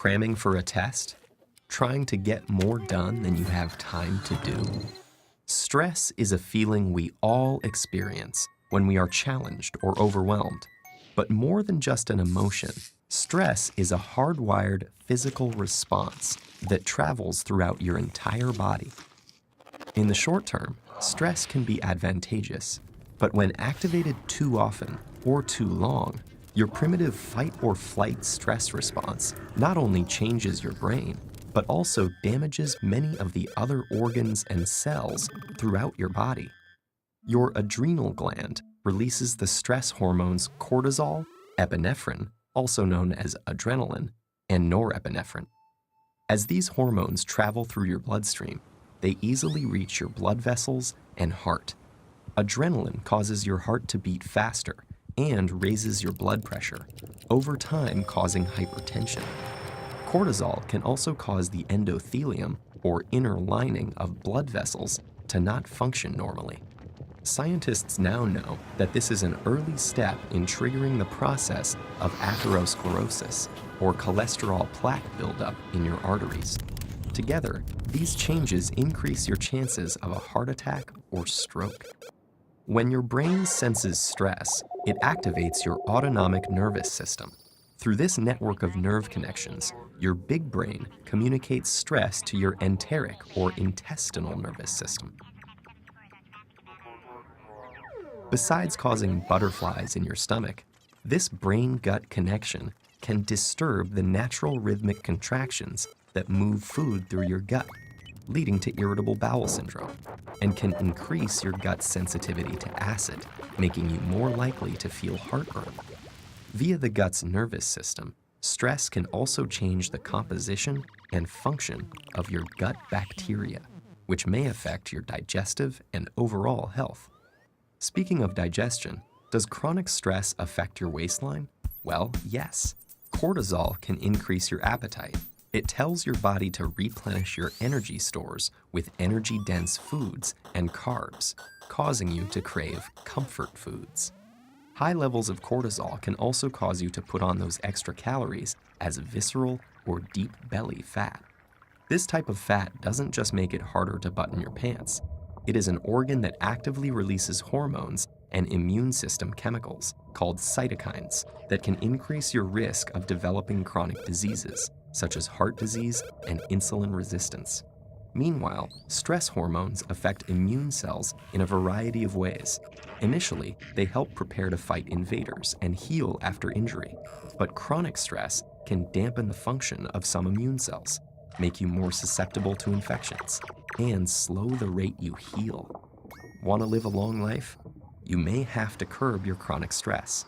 Cramming for a test? Trying to get more done than you have time to do? Stress is a feeling we all experience when we are challenged or overwhelmed. But more than just an emotion, stress is a hardwired physical response that travels throughout your entire body. In the short term, stress can be advantageous, but when activated too often or too long, your primitive fight or flight stress response not only changes your brain, but also damages many of the other organs and cells throughout your body. Your adrenal gland releases the stress hormones cortisol, epinephrine, also known as adrenaline, and norepinephrine. As these hormones travel through your bloodstream, they easily reach your blood vessels and heart. Adrenaline causes your heart to beat faster and raises your blood pressure, over time causing hypertension. Cortisol can also cause the endothelium, or inner lining of blood vessels, to not function normally. Scientists now know that this is an early step in triggering the process of atherosclerosis, or cholesterol plaque buildup in your arteries. Together, these changes increase your chances of a heart attack or stroke. When your brain senses stress, it activates your autonomic nervous system. Through this network of nerve connections, your big brain communicates stress to your enteric or intestinal nervous system. Besides causing butterflies in your stomach, this brain-gut connection can disturb the natural rhythmic contractions that move food through your gut, leading to irritable bowel syndrome, and can increase your gut's sensitivity to acid, making you more likely to feel heartburn. Via the gut's nervous system, stress can also change the composition and function of your gut bacteria, which may affect your digestive and overall health. Speaking of digestion, does chronic stress affect your waistline? Well, yes. Cortisol can increase your appetite. It tells your body to replenish your energy stores with energy-dense foods and carbs, causing you to crave comfort foods. High levels of cortisol can also cause you to put on those extra calories as visceral or deep belly fat. This type of fat doesn't just make it harder to button your pants. It is an organ that actively releases hormones and immune system chemicals called cytokines that can increase your risk of developing chronic diseases, such as heart disease and insulin resistance. Meanwhile, stress hormones affect immune cells in a variety of ways. Initially, they help prepare to fight invaders and heal after injury, but chronic stress can dampen the function of some immune cells, make you more susceptible to infections, and slow the rate you heal. Want to live a long life? You may have to curb your chronic stress.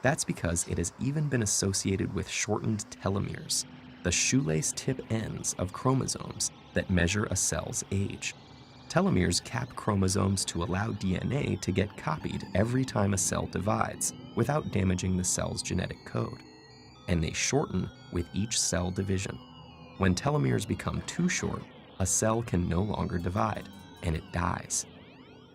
That's because it has even been associated with shortened telomeres, the shoelace tip ends of chromosomes that measure a cell's age. Telomeres cap chromosomes to allow DNA to get copied every time a cell divides without damaging the cell's genetic code. And they shorten with each cell division. When telomeres become too short, a cell can no longer divide, and it dies.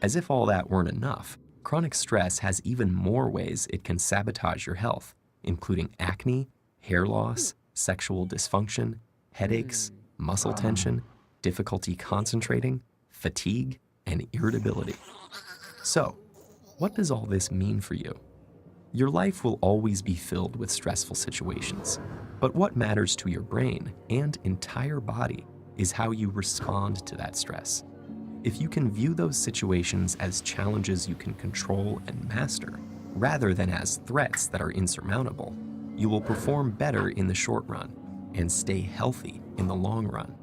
As if all that weren't enough, chronic stress has even more ways it can sabotage your health, including acne, hair loss, sexual dysfunction, headaches, muscle tension, difficulty concentrating, fatigue, and irritability. So, what does all this mean for you? Your life will always be filled with stressful situations, but what matters to your brain and entire body is how you respond to that stress. If you can view those situations as challenges you can control and master, rather than as threats that are insurmountable, you will perform better in the short run and stay healthy in the long run.